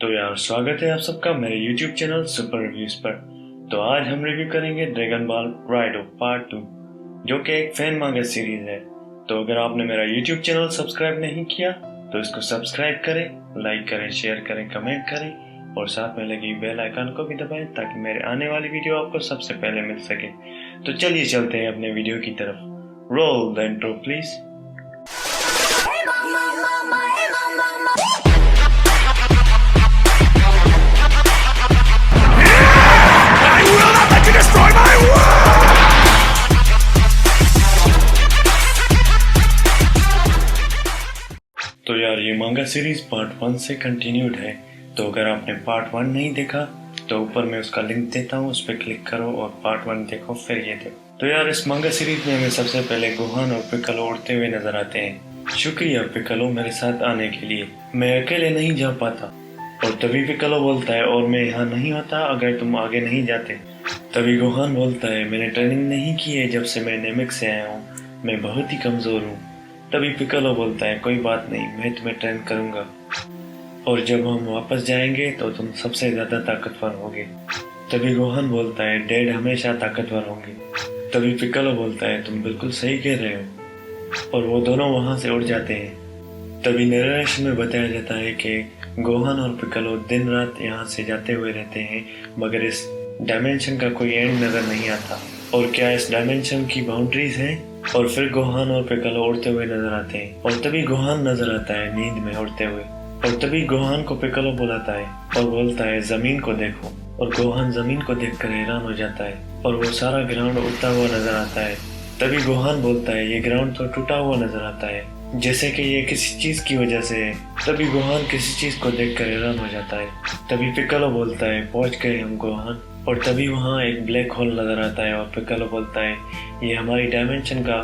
तो यार स्वागत है आप सबका मेरे YouTube चैनल सुपर रिव्यूज पर। तो आज हम रिव्यू करेंगे ड्रैगन बॉल राइडो पार्ट 2 जो कि एक फैन मांगा सीरीज है। तो अगर आपने मेरा YouTube चैनल सब्सक्राइब नहीं किया तो इसको सब्सक्राइब करें, लाइक करें, शेयर करें, कमेंट करें और साथ में लगी बेल आइकन को भी दबाएं ताकि मेरे आने वाली वीडियो आपको सबसे पहले मिल सके। तो चलिए चलते हैं अपने वीडियो की तरफ। Roll the intro please. तो यार ये मांगा सीरीज पार्ट 1 से कंटिन्यूड है। तो अगर आपने पार्ट 1 नहीं देखा तो ऊपर मैं उसका लिंक देता हूँ, उस पर क्लिक करो और पार्ट 1 देखो, फिर ये देखो। तो यार इस मांगा सीरीज में हमें सबसे पहले गोहान और पिक्कोलो उड़ते हुए नजर आते हैं। शुक्रिया पिक्कोलो मेरे साथ आने के लिए, मैं अकेले नहीं जा पाता। और तभी पिक्कोलो बोलता है और मैं यहाँ नहीं होता अगर तुम आगे नहीं जाते। तभी गोहान बोलता है मैंने ट्रेनिंग नहीं की है जब से मैं नेमिक से आया हूँ, मैं बहुत ही कमजोर हूँ। तभी पिक्कोलो बोलता है कोई बात नहीं, मैं तुम्हें ट्रेन करूंगा और जब हम वापस जाएंगे तो तुम सबसे ज्यादा ताकतवर होगे। तभी गोहान बोलता है डैड हमेशा ताकतवर होंगे। तभी पिक्कोलो बोलता है तुम बिल्कुल सही कह रहे हो और वो दोनों वहां से उड़ जाते हैं। तभी नरेशन में बताया जाता है कि गोहान और पिक्कोलो दिन रात यहाँ से जाते हुए रहते हैं मगर इस डायमेंशन का कोई एंड नजर नहीं आता। और क्या इस डायमेंशन की बाउंड्रीज हैं? और फिर गोहान और पिक्कोलो उड़ते हुए नजर आते हैं और तभी गोहान नजर आता है नींद में उड़ते हुए। और तभी गोहान को पिक्कोलो बुलाता है और बोलता है जमीन को देखो। और गोहान जमीन को देखकर हैरान हो जाता है और वो सारा ग्राउंड उड़ता हुआ नजर आता है। तभी गोहान बोलता है ये ग्राउंड तो टूटा हुआ नजर आता है जैसे कि ये किसी चीज की वजह से है। तभी गोहान किसी चीज को देखकर हैरान हो जाता है। तभी पिक्कोलो बोलता है पहुंच गए हम गोहान। और तभी वहाँ एक ब्लैक होल नजर आता है और पिक्कोलो बोलता है ये हमारी डायमेंशन का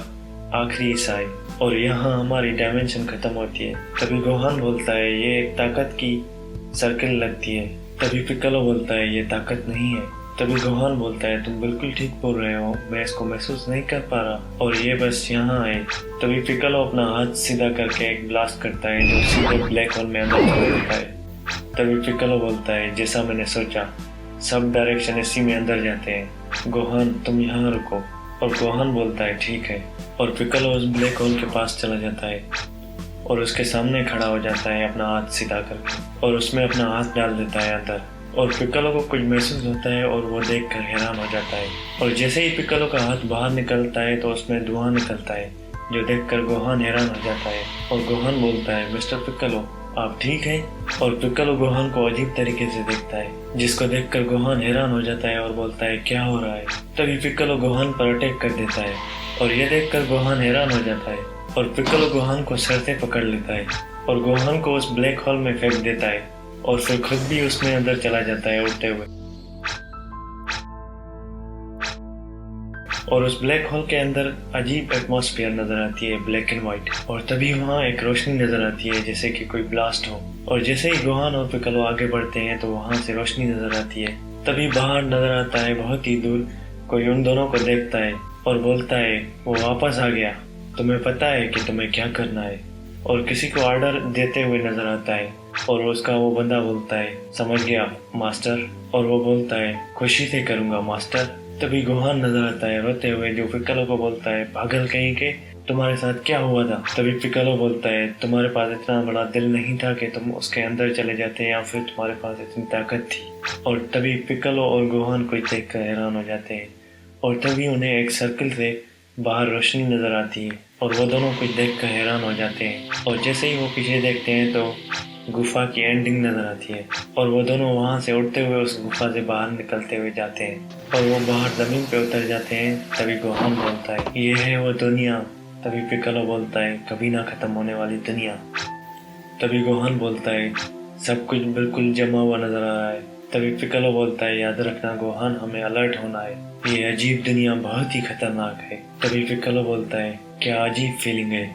आखिरी हिस्सा है और यहाँ हमारी डायमेंशन खत्म होती है। तभी गोहान बोलता है ये एक ताकत की सर्कल लगती है। तभी पिक्कोलो बोलता है ये ताकत नहीं है। तभी गोहान बोलता है तुम बिल्कुल ठीक बोल रहे हो, मैं इसको महसूस नहीं कर पा रहा और ये बस यहाँ है। तभी पिक्कोलो अपना हाथ सीधा करके एक ब्लास्ट करता है जो सीधे ब्लैक होल में अंदर चला जाता है। तभी पिक्कोलो बोलता है जैसा मैंने सोचा, सब डायरेक्शन इसी में अंदर जाते हैं, गोहान तुम यहाँ रुको। और गोहान बोलता है ठीक है और पिक्कोलो उस ब्लैक होल के पास चला जाता है और उसके सामने खड़ा हो जाता है अपना हाथ सीधा करके और उसमें अपना हाथ डाल देता है अंदर। और पिक्कोलो को कुछ महसूस होता है और वो देखकर हैरान हो जाता है। और जैसे ही पिक्कोलो का हाथ बाहर निकलता है तो उसमें धुआं निकलता है जो देखकर गोहान हैरान हो जाता है। और गोहान बोलता है मिस्टर पिक्कोलो आप ठीक हैं? और पिक्कोलो गोहान को अजीब तरीके से देखता है जिसको देखकर गोहान हैरान हो जाता है और बोलता है क्या हो रहा है। तभी पिक्कोलो गोहान पर अटैक कर देता है और ये देखकर गोहान हैरान हो जाता है और पिक्कोलो गोहान को सर से पकड़ लेता है और गोहान को उस ब्लैक होल में फेंक देता है और फिर खुद भी उसमें अंदर चला जाता है उड़ते हुए। और उस ब्लैक होल के अंदर अजीब एटमॉस्फेयर नजर आती है, ब्लैक एंड व्हाइट। और तभी वहाँ एक रोशनी नजर आती है जैसे कि कोई ब्लास्ट हो। और जैसे ही गोहान और पिक्कोलो आगे बढ़ते हैं तो वहाँ से रोशनी नजर आती है। तभी बाहर नजर आता है बहुत ही दूर कोई उन दोनों को देखता है और बोलता है वो वापस आ गया, तुम्हें पता है कि तुम्हें क्या करना है। और किसी को ऑर्डर देते हुए नजर आता है और उसका वो बंदा बोलता है समझ गया मास्टर। और वो बोलता है खुशी से करूंगा मास्टर। तभी गोहान नजर आता है रोते हुए जो पिक्कोलो को बोलता है पागल कहीं के, तुम्हारे साथ क्या हुआ था। तभी पिक्कोलो बोलता है तुम्हारे पास इतना बड़ा दिल नहीं था कि तुम उसके अंदर चले जाते या फिर तुम्हारे पास इतनी ताकत थी। और तभी पिक्कोलो और गोहान को देखकर हैरान हो जाते हैं और तभी उन्हें एक सर्कल से बाहर रोशनी नजर आती है और वो दोनों कुछ देखकर हैरान हो जाते हैं। और जैसे ही वो पीछे देखते हैं तो गुफा की एंडिंग नजर आती है और वो दोनों वहां से उड़ते हुए उस गुफा से बाहर निकलते हुए जाते हैं और वो बाहर जमीन पे उतर जाते हैं। तभी गोहान बोलता है ये है वो दुनिया। तभी पिक्कोलो बोलता है कभी ना खत्म होने वाली दुनिया। तभी गोहान बोलता है सब कुछ बिल्कुल जमा हुआ नजर आ रहा है। तभी पिक्कोलो बोलता है याद रखना गोहान, हमें अलर्ट होना है, ये अजीब दुनिया बहुत ही खतरनाक है। तभी पिक्कोलो बोलता है क्या अजीब फीलिंग है,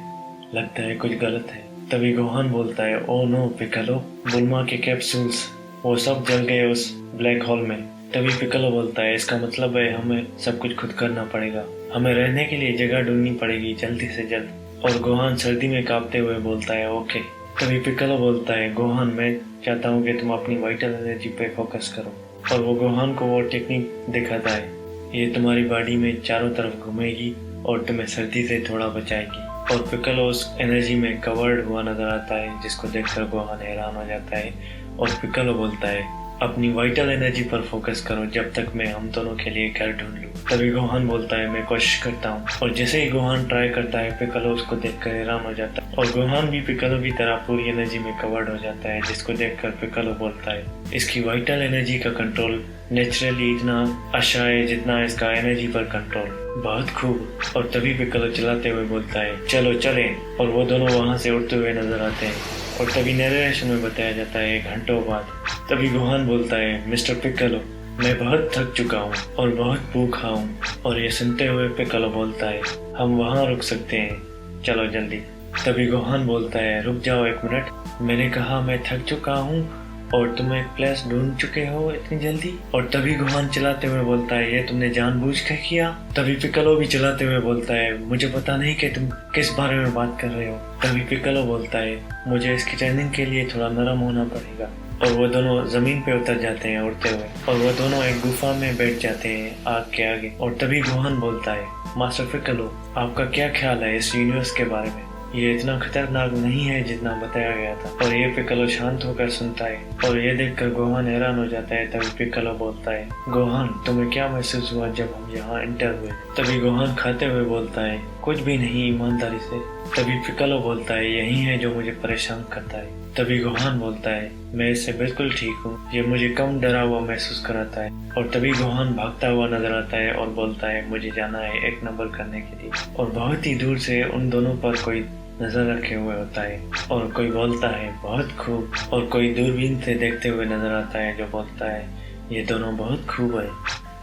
लगता है कुछ गलत है। तभी गोहान बोलता है ओ नो पिक्कोलो, बुल्मा के कैप्सूल्स वो सब जल गए उस ब्लैक होल में। तभी पिक्कोलो बोलता है इसका मतलब है हमें सब कुछ खुद करना पड़ेगा, हमें रहने के लिए जगह ढूंढनी पड़ेगी जल्दी से जल्द। और गोहान सर्दी में कांपते हुए बोलता है ओके। तभी पिक्कोलो बोलता है गोहान मैं चाहता हूँ कि तुम अपनी वाइटल एनर्जी पे फोकस करो। और वो गोहान को वो टेक्निक दिखाता है, ये तुम्हारी बॉडी में चारों तरफ घूमेगी और तुम्हें सर्दी से थोड़ा बचाएगी। और पिक्कोलो उस एनर्जी में कवर्ड हुआ नजर आता है, जिसको देखकर गोहान हैरान हो जाता है। और पिक्कोलो बोलता है, अपनी वाइटल एनर्जी पर फोकस करो जब तक मैं हम दोनों के लिए घर ढूंढ लूं। तभी गोहान बोलता है, मैं कोशिश करता हूँ। और जैसे ही गोहान ट्राई करता है, पिक्कोलो उसको देखकर हैरान हो जाता है। और गोहान भी पिक्कोलो की तरह पूरी एनर्जी में कवर्ड हो जाता है, जिसको देखकर पिक्कोलो बोलता है, इसकी वाइटल एनर्जी का कंट्रोल नेचुरली इतना अच्छा है जितना इसका एनर्जी पर कंट्रोल। बहुत खूब। और तभी पिक्कोलो चलाते हुए बोलता है, चलो चले। और वो दोनों वहां से उड़ते हुए नजर आते हैं। और तभी नरेशन में बताया जाता है घंटों बाद। तभी गोहान बोलता है, मिस्टर पिक्कोलो, मैं बहुत थक चुका हूँ और बहुत भूखा हूँ। और ये सुनते हुए पिक्कोलो बोलता है, हम वहाँ रुक सकते हैं, चलो जल्दी। तभी गोहान बोलता है, रुक जाओ एक मिनट, मैंने कहा मैं थक चुका हूँ और तुम एक प्लेस ढूंढ चुके हो इतनी जल्दी। और तभी गोहान चलाते हुए बोलता है, ये तुमने जानबूझकर किया। तभी पिक्कोलो भी चलाते हुए बोलता है, मुझे पता नहीं कि तुम किस बारे में बात कर रहे हो। तभी पिक्कोलो बोलता है, मुझे इसकी ट्रेनिंग के लिए थोड़ा नरम होना पड़ेगा। और वो दोनों जमीन पे उतर जाते हैं उड़ते हुए। और वो दोनों एक गुफा में बैठ जाते हैं आग के आगे। और तभी गोहान बोलता है, मास्टर पिक्कोलो, आपका क्या ख्याल है इस यूनिवर्स के बारे में? ये इतना खतरनाक नहीं है जितना बताया गया था। और ये पिक्कोलो शांत होकर सुनता है। और ये देखकर गोहान हैरान हो जाता है। तभी पिक्कोलो बोलता है, गोहान, तुम्हें क्या महसूस हुआ जब हम यहाँ एंटर हुए? तभी गोहान खाते हुए बोलता है, कुछ भी नहीं, ईमानदारी से। तभी पिक्कोलो बोलता है, यही है जो मुझे परेशान करता है। तभी गोहान बोलता है, मैं इससे बिल्कुल ठीक हूँ, ये मुझे कम डरा हुआ महसूस कराता है। और तभी गोहान भागता हुआ नजर आता है और बोलता है, मुझे जाना है 1 नंबर करने के लिए। और बहुत ही दूर से उन दोनों पर कोई नजर रखे हुए होता है। और कोई बोलता है, बहुत खूब। और कोई दूरबीन से देखते हुए नजर आता है जो बोलता है, ये दोनों बहुत खूब है।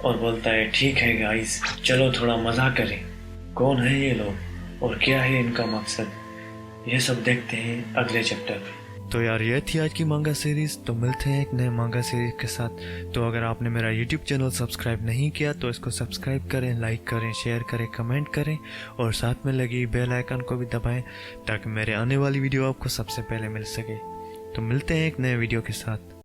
और बोलता है, ठीक है गाइस, चलो थोड़ा मजा करें। कौन है ये लोग और क्या है इनका मकसद, ये सब देखते हैं अगले चैप्टर में। तो यार ये थी आज की मांगा सीरीज। तो मिलते हैं एक नए मांगा सीरीज के साथ। तो अगर आपने मेरा यूट्यूब चैनल सब्सक्राइब नहीं किया तो इसको सब्सक्राइब करें, लाइक करें, शेयर करें, कमेंट करें और साथ में लगी बेल आइकन को भी दबाएं ताकि मेरे आने वाली वीडियो आपको सबसे पहले मिल सके। तो मिलते हैं एक नए वीडियो के साथ।